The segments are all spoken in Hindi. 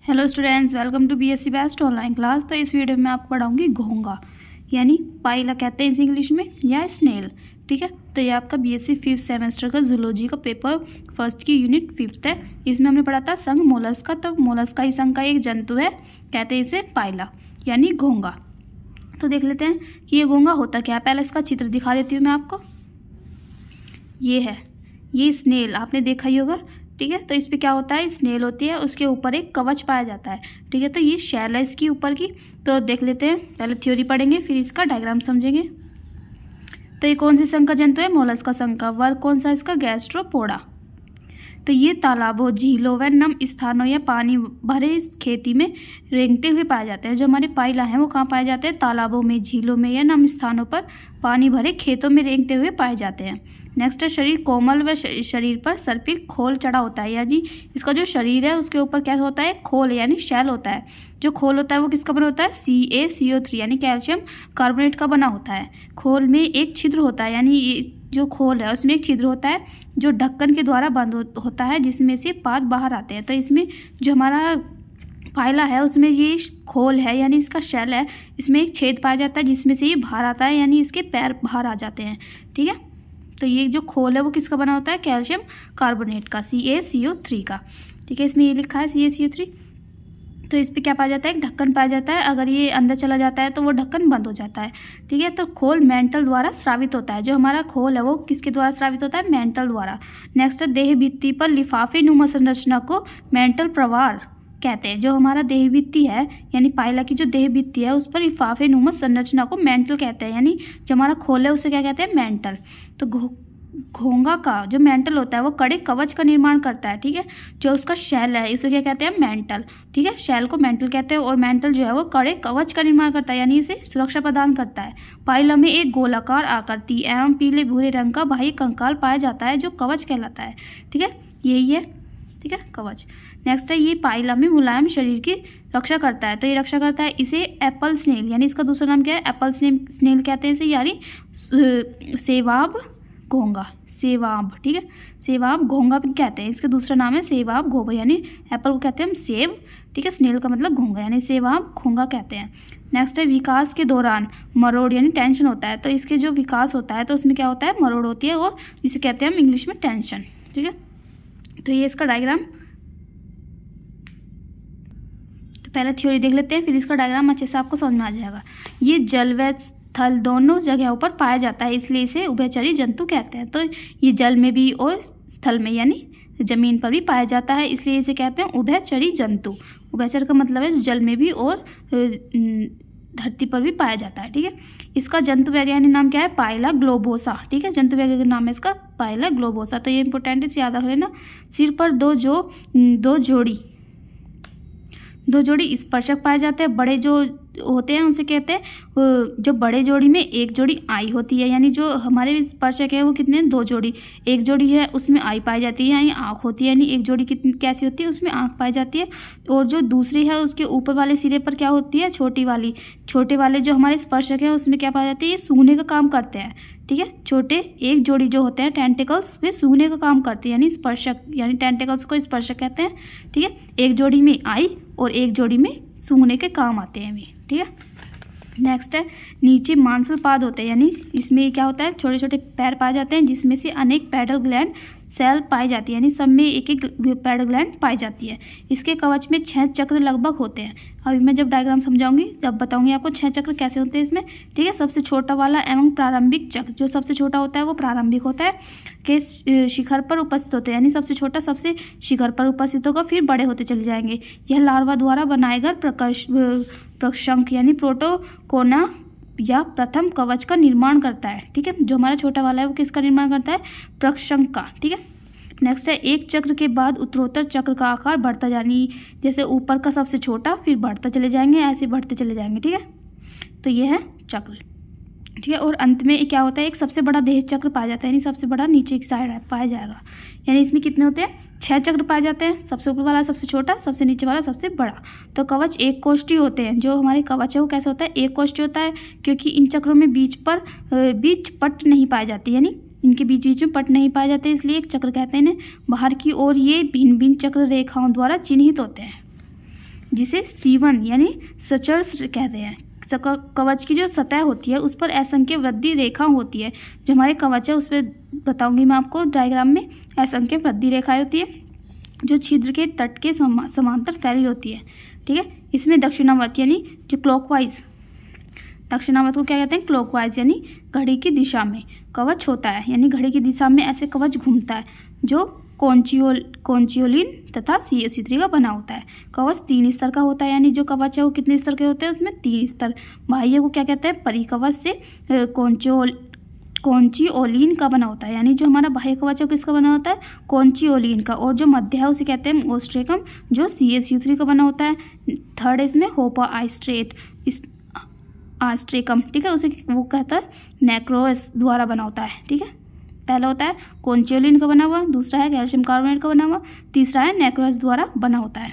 Hello students, welcome to BSc best online class. तो इस वीडियो में आपको पढ़ाऊंगी घोंगा, यानी पाइला कहते हैं इस इंग्लिश में, या स्नेल। ठीक है, तो ये आपका बीएससी 5th सेमेस्टर का जूलॉजी का पेपर फर्स्ट की यूनिट 5th है। इसमें हमने पढ़ा था संघ मोलस्का। तो मोलस्का ही संघ का एक जंतु है, कहते हैं इसे पाइला यानी घोंगा। तो देख लेते हैं कि ये घोंगा होता क्या है। पहले इसका चित्र दिखा देती हूँ मैं आपको। ये है, ये स्नेल आपने देखा ही होगा। ठीक है, तो इस पे क्या होता है, स्नेल होती है, उसके ऊपर एक कवच पाया जाता है। ठीक है, तो ये शैल है इसकी ऊपर की। तो देख लेते हैं, पहले थ्योरी पढ़ेंगे फिर इसका डायग्राम समझेंगे। तो ये कौन सी संघ का जंतु है, मोलस्का संघ का। वर्ग कौन सा इसका, गैस्ट्रोपोडा। तो ये तालाबों, झीलों व नम स्थानों या पानी भरे खेती में रेंगते हुए पाए जाते हैं। जो हमारे पाइला हैं वो कहाँ पाए जाते हैं, तालाबों में, झीलों में या नम स्थानों पर पानी भरे खेतों में रेंगते हुए पाए जाते हैं। नेक्स्ट है शरीर कोमल व शरीर पर सर्पिल खोल चढ़ा होता है। या जी इसका जो शरीर है उसके ऊपर क्या होता है, खोल यानी शैल होता है। जो खोल होता है वो किसका बना होता है, CaCO3 यानी कैल्शियम कार्बोनेट का बना होता है। खोल में एक छिद्र होता है, यानी जो खोल है उसमें एक छिद्र होता है जो ढक्कन के द्वारा बंद होता है, जिसमें से पाद बाहर आते हैं। तो इसमें जो हमारा पाइला है उसमें ये खोल है यानी इसका शेल है, इसमें एक छेद पाया जाता है जिसमें से ये बाहर आता है, यानी इसके पैर बाहर आ जाते हैं। ठीक है, तो ये जो खोल है वो किसका बना होता है, कैल्शियम कार्बोनेट का, CaCO3 का। ठीक है, इसमें ये लिखा है CaCO3। तो इस पर क्या पाया जाता है, एक ढक्कन पाया जाता है। अगर ये अंदर चला जाता है तो वो ढक्कन बंद हो जाता है। ठीक है, तो खोल मेंटल द्वारा स्रावित होता है। जो हमारा खोल है वो किसके द्वारा स्रावित होता है, मेंटल द्वारा। नेक्स्ट है देह भित्ति पर लिफाफे नुमा संरचना को मेंटल प्रवार कहते हैं। जो हमारा देह भित्ति है यानी पाइला की जो देह भित्ति है उस पर लिफाफे नुमा संरचना को मेंटल कहते हैं, यानी जो हमारा खोल है उसे क्या कहते हैं, मेंटल। तो घोंगा का जो मेंटल होता है वो कड़े कवच का निर्माण करता है। ठीक है, जो उसका शैल है इसे क्या कहते हैं, मेंटल। ठीक है, शैल को मेंटल कहते हैं और मेंटल जो है वो कड़े कवच का निर्माण करता है, यानी इसे सुरक्षा प्रदान करता है। पाइला में एक गोलाकार आकृति एवं पीले भूरे रंग का बाह्य कंकाल पाया जाता है जो कवच कहलाता है। ठीक है, यही है। ठीक है, कवच। नेक्स्ट है ये पाइला में मुलायम शरीर की रक्षा करता है। तो ये रक्षा करता है इसे एप्पल स्नेल, यानी इसका दूसरा नाम क्या है, एप्पल स्नेल कहते हैं इसे, यानी सेवाब घोंगा, सेवाब। ठीक है, सेवाब घोंगा भी कहते हैं, इसका दूसरा नाम है सेवाब घोंगा, यानी एप्पल को कहते हैं हम सेब। ठीक है, स्नेल का मतलब घोंगा, यानी सेवाब घोंगा कहते हैं। नेक्स्ट है विकास के दौरान मरोड़ यानी टेंशन होता है। तो इसके जो विकास होता है तो उसमें क्या होता है, मरोड़ होती है और इसे कहते हैं हम इंग्लिश में टेंशन। ठीक है, तो ये इसका डायग्राम। तो पहले थ्योरी देख लेते हैं फिर इसका डायग्राम अच्छे से आपको समझ में आ जाएगा। ये जल व थल दोनों जगहों पर पाया जाता है, इसलिए इसे उभयचरी जंतु कहते हैं। तो ये जल में भी और स्थल में यानी जमीन पर भी पाया जाता है, इसलिए इसे कहते हैं उभयचरी जंतु। उभयचर का मतलब है जल में भी और धरती पर भी पाया जाता है। ठीक है, इसका जंतु वैज्ञानिक नाम क्या है, पाइला ग्लोबोसा। ठीक है, जंतु वैज्ञानिक नाम है इसका पाइला ग्लोबोसा। तो ये इंपॉर्टेंट है, याद रख लेना। सिर पर दो जोड़ी स्पर्शक पाए जाते हैं। बड़े जो होते हैं उनसे कहते हैं, जो बड़े जोड़ी में एक जोड़ी आई होती है, यानी जो हमारे स्पर्शक है वो कितने, 2 जोड़ी। एक जोड़ी है उसमें आई पाई जाती है यानी आँख होती है, यानी एक जोड़ी कितनी कैसी होती है, उसमें आँख पाई जाती है। और जो दूसरी है उसके ऊपर वाले सिरे पर क्या होती है, छोटे वाले जो हमारे स्पर्शक हैं उसमें क्या पाई जाती है, ये सूंघने का काम करते हैं। ठीक है, छोटे एक जोड़ी जो होते हैं टेंटिकल्स वे सूंघने का काम करते हैं, यानी स्पर्शक, यानी टेंटिकल्स को स्पर्शक कहते हैं। ठीक है, एक जोड़ी में आई और एक जोड़ी में सूंघने के काम आते हैं वे। ठीक है, नेक्स्ट है नीचे मांसल पाद होते हैं, यानी इसमें क्या होता है, छोटे छोटे पैर पाए जाते हैं जिसमें से अनेक पैडल ग्लैंड सेल पाई जाती है, यानी सब में एक एक पैडल ग्लैंड पाई जाती है। इसके कवच में 6 चक्र लगभग होते हैं। अभी मैं जब डायग्राम समझाऊंगी जब बताऊंगी आपको 6 चक्र कैसे होते हैं इसमें। ठीक है, सबसे छोटा वाला एवं प्रारंभिक चक्र, जो सबसे छोटा होता है वो प्रारंभिक होता है, के शिखर पर उपस्थित होते हैं, यानी सबसे छोटा सबसे शिखर पर उपस्थित होगा, फिर बड़े होते चले जाएंगे। यह लार्वा द्वारा बनाए गए प्रशंक यानी प्रोटोकोना या प्रथम कवच का निर्माण करता है। ठीक है, जो हमारा छोटा वाला है वो किसका निर्माण करता है, प्रशंक का। ठीक है, नेक्स्ट है एक चक्र के बाद उत्तरोत्तर चक्र का आकार बढ़ता, यानी जैसे ऊपर का सबसे छोटा फिर बढ़ता चले जाएंगे, ऐसे बढ़ते चले जाएंगे। ठीक है, तो ये है चक्र। ठीक है, और अंत में क्या होता है, एक सबसे बड़ा देह चक्र पाया जाता है, यानी सबसे बड़ा नीचे की साइड पाया जाएगा। यानी इसमें कितने होते हैं, 6 चक्र पाए जाते हैं, सबसे ऊपर वाला सबसे छोटा, सबसे नीचे वाला सबसे बड़ा। तो कवच एक कोष्ठी होते हैं। जो हमारे कवच है वो कैसे होता है, एक कोष्ठी होता है, क्योंकि इन चक्रों में बीच पट नहीं पाई जाती, यानी इनके बीच बीच में पट नहीं पाए जाते, इसलिए एक चक्र कहते हैं इन्हें। बाहर की ओर ये भिन्न भिन्न चक्र रेखाओं द्वारा चिन्हित होते हैं। जिसे C1 यानी सचर्स कहते हैं। कवच की जो सतह होती है उस पर असंख्य वृद्धि रेखा होती है। जो हमारे कवच है उस पर बताऊंगी मैं आपको डायग्राम में, असंख्य वृद्धि रेखाएं होती है जो छिद्र के तट के समांतर फैली होती है। ठीक है, इसमें दक्षिणावर्त यानी जो क्लॉकवाइज, दक्षिणावर्त को क्या कहते हैं, क्लॉकवाइज यानी घड़ी की दिशा में कवच होता है, यानी घड़ी की दिशा में ऐसे कवच घूमता है जो कॉन्चियोलिन तथा CaC3 का बना होता है। कवच 3 स्तर का होता है, यानी जो कवच है वो कितने स्तर के होते हैं, उसमें 3 स्तर। बाह्य को क्या कहते हैं, परिकवच से कॉन्चियोलिन का बना होता है, यानी जो हमारा बाह्य कवच है किसका बना होता है, कॉन्चियोलिन का। और जो मध्य है उसे कहते हैं ओस्ट्रेकम जो CaC3 का बना होता है। थर्ड इसमें होपा आस्ट्रेकम, ठीक है, उसे वो कहता है नेक्रोस द्वारा बना होता है। ठीक है, पहला होता है कॉन्चियोलिन का बना हुआ, दूसरा है कैल्शियम कार्बोनेट का बना हुआ, तीसरा है नेक्रोस द्वारा बना होता है।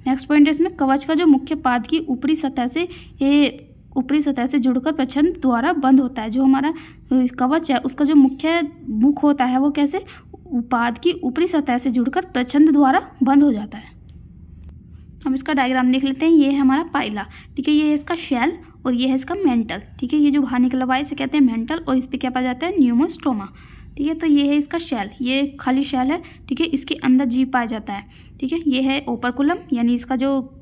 नेक्स्ट पॉइंट है इसमें कवच का जो मुख्य पाद की ऊपरी सतह से जुड़कर प्रच्छन्न द्वारा बंद होता है। जो हमारा कवच है उसका जो मुख्य मुख होता है वो कैसे, पाद की ऊपरी सतह से जुड़कर प्रच्छन्न द्वारा बंद हो जाता है। हम इसका डायग्राम देख लेते हैं। ये है हमारा पाइला, ठीक है, ये है इसका शेल और ये है इसका मेंटल। ठीक है, ये जो बाहर निकला हुआ है इसे कहते हैं मेंटल और इस पर क्या पाया जाता है, न्यूमोस्टोमा। ठीक है, तो ये है इसका शेल, ये खाली शेल है। ठीक है, इसके अंदर जीव पाया जाता है। ठीक है, ये है ओपरकुलम, यानी इसका जो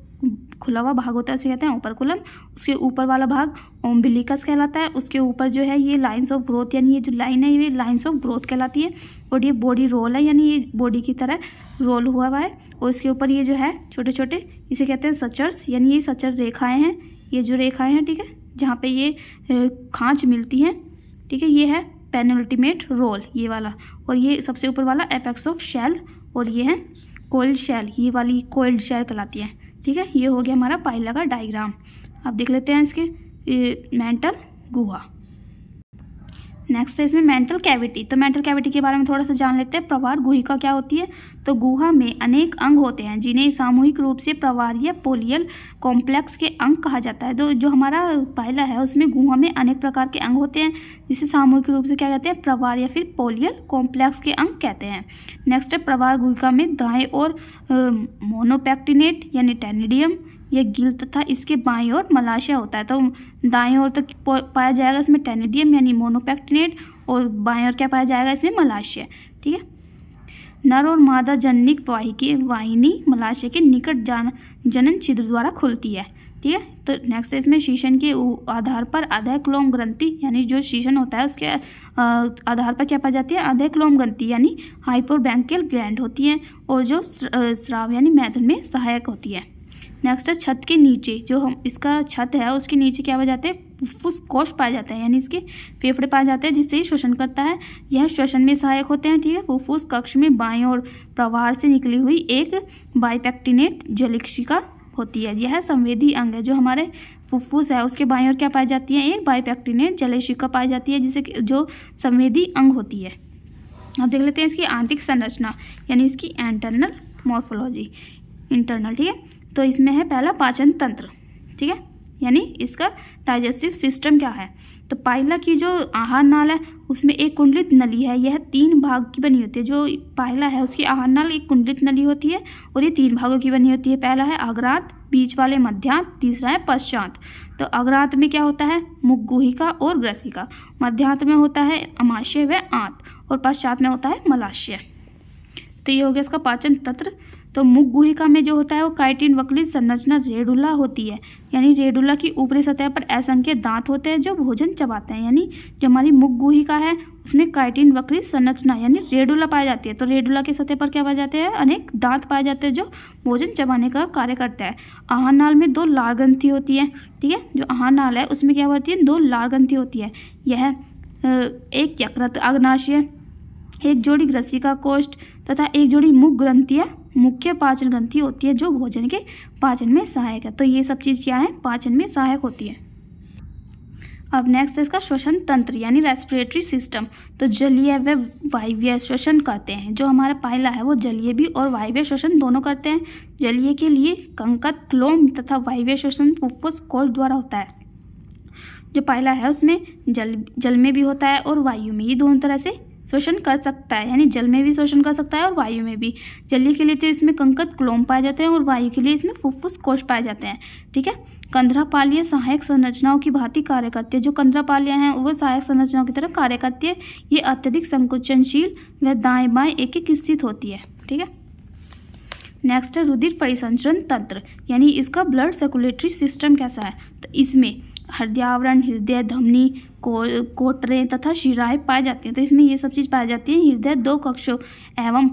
खुला हुआ भाग होता है उसे कहते हैं ओपरकुलम। उसके ऊपर वाला भाग ओम्बिलिकस कहलाता है। उसके ऊपर जो है ये लाइन्स ऑफ ग्रोथ, यानी ये जो लाइन है ये लाइन्स ऑफ ग्रोथ कहलाती है। और ये बॉडी रोल है, यानी ये बॉडी की तरह रोल हुआ है। और इसके ऊपर ये जो है छोटे छोटे इसे कहते हैं सचर्स, यानी ये सचर रेखाएं हैं, ये जो रेखाएं हैं, ठीक है, जहाँ पे ये खांच मिलती हैं। ठीक है, ये है पेनल्टीमेट रोल, ये वाला। और ये सबसे ऊपर वाला एपेक्स ऑफ शेल, और ये है कोइल्ड शेल, ये वाली कोइल्ड शेल कहलाती है। ठीक है, ये हो गया हमारा पाइला का डायग्राम। अब देख लेते हैं इसके मेंटल गुहा। नेक्स्ट है इसमें मेंटल कैविटी। तो मेंटल कैविटी के बारे में थोड़ा सा जान लेते हैं। प्रवार गुहिका क्या होती है, तो गुहा में अनेक अंग होते हैं जिन्हें सामूहिक रूप से प्रवार या पोलियल कॉम्प्लेक्स के अंग कहा जाता है। तो जो हमारा पाइला है उसमें गुहा में अनेक प्रकार के अंग होते हैं जिसे सामूहिक रूप से क्या कहते हैं, प्रवार या फिर पोलियल कॉम्प्लेक्स के अंग कहते हैं। नेक्स्ट है प्रवार गुहिका में दाएं और मोनोपेक्टिनेट यानी टेनिडियम यह गिल तथा इसके बाईं ओर मलाशय होता है। तो दाएं ओर तो पाया जाएगा इसमें टेनिडियम यानी मोनोपेक्टिनेट, और बाएं ओर क्या पाया जाएगा इसमें मलाशय। ठीक है, नर और मादा जननिक वाहिनी मलाशय के निकट जनन छिद्र द्वारा खुलती है। ठीक है, तो नेक्स्ट है इसमें शीशन के आधार पर अधोक्लोम ग्रंथि, यानी जो शीशन होता है उसके आधार पर क्या पाई जाती है, अधोक्लोम ग्रंथि यानी हाइपोब्रैंकियल ग्लैंड होती है, और जो स्राव यानी मैथुन में सहायक होती है। नेक्स्ट है छत के नीचे, जो हम इसका छत है उसके नीचे क्या पाए जाते हैं, फुफ्फुस कोश पाए जाते हैं, यानी इसके फेफड़े पाए जाते हैं जिससे ये श्वसन करता है। यह श्वसन में सहायक होते हैं। ठीक है, फुफ्फुस कक्ष में बाईं ओर प्रवाह से निकली हुई एक बाइपेक्टिनेट जलिक्षिका होती है। यह संवेदी अंग है। जो हमारे फुफ्फुस है उसके बाईं ओर क्या पाई जाती है, एक बाइपेक्टिनेट जलिक्षिका पाई जाती है जिसे जो संवेदी अंग होती है। अब देख लेते हैं इसकी आंतरिक संरचना, यानी इसकी इंटरनल मॉर्फोलॉजी, इंटरनल। ठीक है, तो इसमें है पहला पाचन तंत्र। ठीक है, यानी इसका डाइजेस्टिव सिस्टम क्या है, तो पाइला की जो आहार नाल है उसमें एक कुंडलित नली है। यह 3 भाग की बनी होती है। जो पाइला है उसकी आहार नाल एक कुंडलित नली होती है और ये 3 भागों की बनी होती है। पहला है अग्रांत, बीच वाले मध्यांत, तीसरा है पश्चात। तो अग्रांत में क्या होता है, मुख गुहिका और ग्रसिका, मध्यांत में होता है अमाशय व आंत, और पश्चात में होता है मलाशय। तो ये हो गया इसका पाचन तंत्र। तो मुख गुहिका में जो होता है वो काइटिन वक्लित संरचना रेडुला होती है, यानी रेडुला की ऊपरी सतह पर असंख्य दांत होते हैं जो भोजन चबाते हैं। यानी जो हमारी मुख गुहिका है उसमें काइटिन वक्लित संरचना यानी रेडुला पाई जाती है। तो रेडुला की सतह पर क्या पाए जाते हैं, अनेक दांत पाए जाते हैं जो भोजन चबाने का कार्य करते हैं। आहार नाल में 2 लार ग्रंथि होती है। ठीक है, जो आहार नाल है उसमें क्या होती है, 2 लार ग्रंथि होती है। यह एक यकृत अग्नाशय, एक जोड़ी ग्रसिका कोष्ठ तथा एक जोड़ी मुख ग्रंथियां मुख्य पाचन ग्रंथि होती है जो भोजन के पाचन में सहायक है। तो ये सब चीज़ क्या है, पाचन में सहायक होती है। अब नेक्स्ट है इसका श्वसन तंत्र यानी रेस्पिरेटरी सिस्टम। तो जलीय व वायवीय श्वसन करते हैं। जो हमारा पाइला है वो जलीय भी और वायवीय श्वसन दोनों करते हैं। जलीय के लिए कंकत क्लोम तथा वायवीय श्वसन फुफ्फुस कोश द्वारा होता है। जो पाइला है उसमें जल में भी होता है और वायु में, ये दोनों तरह से शोषण कर सकता है, यानी जल में भी शोषण कर सकता है और वायु में भी। जलीय के लिए तो इसमें कंकड़ क्लोम पाए जाते हैं और वायु के लिए इसमें फुफ्फुस कोश पाए जाते हैं। ठीक है, कंदरापालीय सहायक संरचनाओं की भांति कार्य करती है। जो कंदरापालियाँ हैं वो सहायक संरचनाओं की तरह कार्य करती है। ये अत्यधिक संकुचनशील व दाएं बाएं एक एक स्थित होती है। ठीक है, नेक्स्ट है रुधिर परिसंचरण तंत्र, यानी इसका ब्लड सर्कुलेटरी सिस्टम कैसा है। तो इसमें हृदयावरण, हृदय, धमनी, कोटरें तथा शिराएं पाई जाती हैं। तो इसमें ये सब चीज़ पाई जाती है। हृदय 2 कक्षों एवं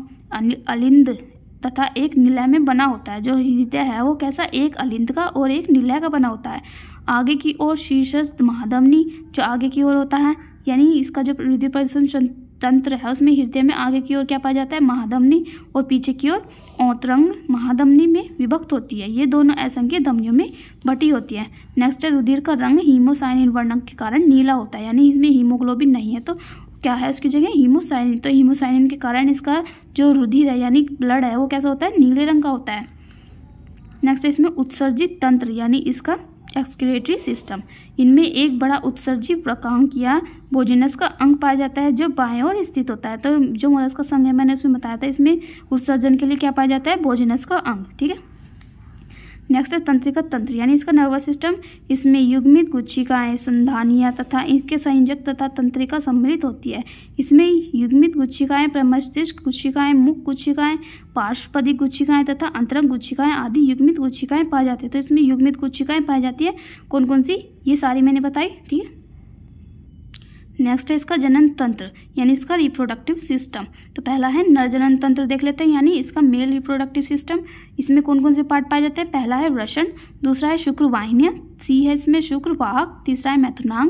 अलिंद तथा एक निलय में बना होता है। जो हृदय है वो कैसा, एक अलिंद का और एक निलय का बना होता है। आगे की ओर शीर्षस्थ महाधमनी जो आगे की ओर होता है, यानी इसका जो रुधिर परिसंचरण तंत्र है उसमें हृदय में आगे की ओर क्या पाया जाता है, महाधमनी, और पीछे की ओर औतरंग महाधमनी में विभक्त होती है। ये दोनों असंख्य धमनियों में बटी होती है। नेक्स्ट है रुधिर का रंग हीमोसाइनिन वर्णक के कारण नीला होता है, यानी इसमें हीमोग्लोबिन नहीं है तो क्या है उसकी जगह हीमोसाइनिन। तो हीमोसाइनिन के कारण इसका जो रुधिर है यानी ब्लड है वो कैसा होता है, नीले रंग का होता है। नेक्स्ट है इसमें उत्सर्जित तंत्र, यानी इसका एक्सक्रीटरी सिस्टम। इनमें एक बड़ा उत्सर्जी वृक्कांक या बोजिनस का अंग पाया जाता है जो बाएं ओर स्थित होता है। तो जो मोलस्क का संघ है मैंने उसमें बताया था, इसमें उत्सर्जन के लिए क्या पाया जाता है, बोजिनस का अंग। ठीक है, नेक्स्ट है तंत्रिका तंत्र, यानी इसका नर्वस सिस्टम। इसमें युग्मित गुच्छिकाएं, संधानियां तथा इसके संयोजक तथा तंत्रिका सम्मिलित होती है। इसमें युग्मित गुच्छिकाएं, प्रमस्तिष्क गुच्छिकाएं, मुख गुच्छिकाएं, पार्श्वपदिक गुच्छिकाएं तथा अंतरंग गुच्छिकाएं आदि युग्मित गुच्छिकाएं पाई जाती है। तो इसमें युग्मित गुच्छिकाएं पाई जाती है, कौन कौन सी, ये सारी मैंने बताई। ठीक है, नेक्स्ट है इसका जनन तंत्र, यानी इसका रिप्रोडक्टिव सिस्टम। तो पहला है नर जनन तंत्र देख लेते हैं, यानी इसका मेल रिप्रोडक्टिव सिस्टम। इसमें कौन कौन से पार्ट पाए जाते हैं, पहला है वृषण, दूसरा है शुक्रवाहिनियाँ, सी है इसमें शुक्रवाहक, तीसरा है मैथुनांग,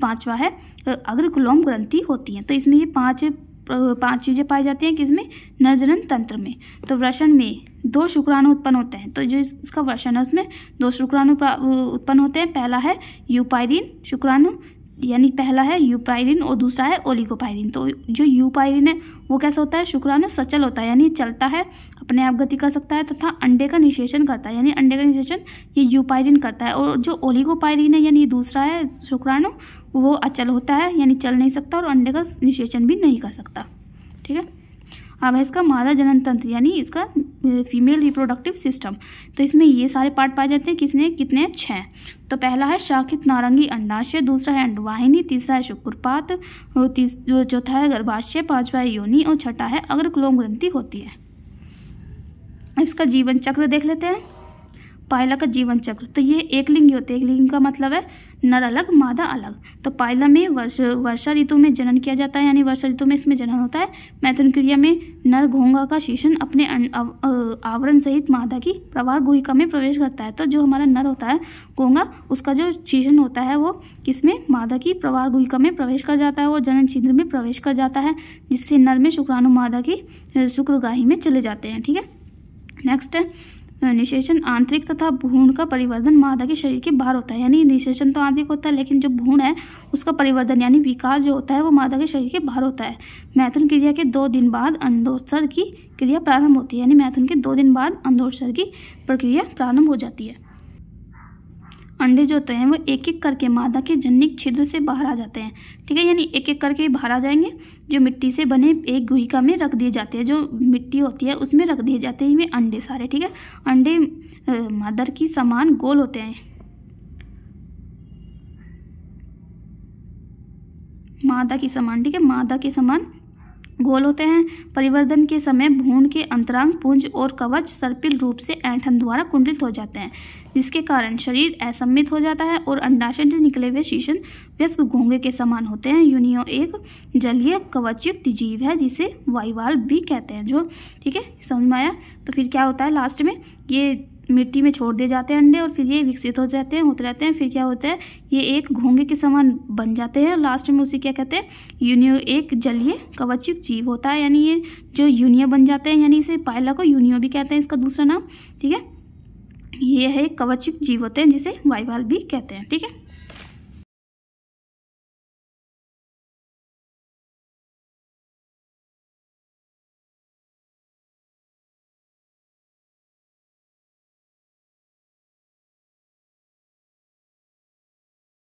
पांचवा है अग्रकुलोम ग्रंथि होती है। तो इसमें ये पांच चीज़ें पाई जाती हैं किसमें, नर जनन तंत्र में। तो वृषण में 2 शुक्राणु उत्पन्न होते हैं। तो जो इसका वृषण है उसमें 2 शुक्राणु उत्पन्न होते हैं। पहला है यूपाइरिन शुक्राणु, यानी पहला है यूपाइरिन और दूसरा है ओलिगोपाइरिन। तो जो यूपाइरिन है वो कैसा होता है, शुक्राणु सचल होता है, यानी चलता है, अपने आप गति कर सकता है तथा अंडे का निषेचन करता है, यानी अंडे का निषेचन ये यूपाइरिन करता है। और जो ओलिगोपाइरिन है यानी दूसरा है शुक्राणु, वो अचल होता है, यानी चल नहीं सकता और अंडे का निषेचन भी नहीं कर सकता। ठीक है, अब है इसका मादा जनन तंत्र, यानी इसका फीमेल रिप्रोडक्टिव सिस्टम। तो इसमें ये सारे पार्ट पाए जाते हैं, कितने 6। तो पहला है शाखित नारंगी अंडाशय, दूसरा है अंडवाहिनी, तीसरा है शुक्रपात, चौथा है गर्भाशय, पांचवा है योनि और छठा है अग्रकुलोम ग्रंथि होती है। अब इसका जीवन चक्र देख लेते हैं। पायला का जीवन चक्र, तो ये एक लिंगी होते हैं। एक लिंग का मतलब है नर अलग मादा अलग। तो पायला में वर्षा ऋतु में जनन किया जाता है, यानी वर्षा ऋतु में इसमें जनन होता है। मैथुन क्रिया में नर घोंघा का शीशन अपने आवरण सहित मादा की प्रवाह गुहिका में प्रवेश करता है। तो जो हमारा नर होता है घोंघा, उसका जो शीशन होता है वो किसमें, मादा की प्रवाह गुहिका में प्रवेश कर जाता है और जनन छिद्र में प्रवेश कर जाता है, जिससे नर में शुक्राणु मादा की शुक्रगाही में चले जाते हैं। ठीक है, नेक्स्ट है निषेचन। आंतरिक तथा भ्रूण का परिवर्धन मादा के शरीर के बाहर होता है, यानी निषेचन तो आंतरिक होता है लेकिन जो भ्रूण है उसका परिवर्धन यानी विकास जो होता है वो मादा के शरीर के बाहर होता है। मैथुन क्रिया के 2 दिन बाद अंडोत्सर्ग की क्रिया प्रारंभ होती है, यानी मैथुन के 2 दिन बाद अंडोत्सर्ग की प्रक्रिया प्रारंभ हो जाती है। अंडे जो होते हैं वो एक एक करके मादा के जननिक छिद्र से बाहर आ जाते हैं। ठीक है, यानी एक एक करके बाहर आ जाएंगे, जो मिट्टी से बने एक गुहिका में रख दिए जाते हैं। जो मिट्टी होती है उसमें रख दिए जाते हैं ये अंडे सारे। ठीक है, अंडे मदर की समान गोल होते हैं, मादा की समान। ठीक है, मादा के समान गोल होते हैं। परिवर्धन के समय भ्रूण के अंतरांग पुंज और कवच सर्पिल रूप से ऐंठन द्वारा कुंडलित हो जाते हैं, जिसके कारण शरीर असम्मित हो जाता है और अंडाशय से निकले हुए शीशन वयस्क घोंघे के समान होते हैं। यूनियो एक जलीय कवचयुक्त जीव है जिसे वाइवाल्व भी कहते हैं। जो ठीक है, समझ में आया। तो फिर क्या होता है, लास्ट में ये मिट्टी में छोड़ दिए जाते हैं अंडे और फिर ये विकसित होते रहते हैं। फिर क्या होता है, ये एक घोंघे के समान बन जाते हैं। लास्ट में उसे क्या कहते हैं, यूनियो एक जलीय कवचयुक्त जीव होता है, यानी ये जो यूनियो बन जाते हैं, यानी इसे पायला को यूनियो भी कहते हैं, इसका दूसरा नाम। ठीक है, ये है कवचयुक्त जीव होते हैं जिसे वाइवाल्व भी कहते हैं। ठीक है।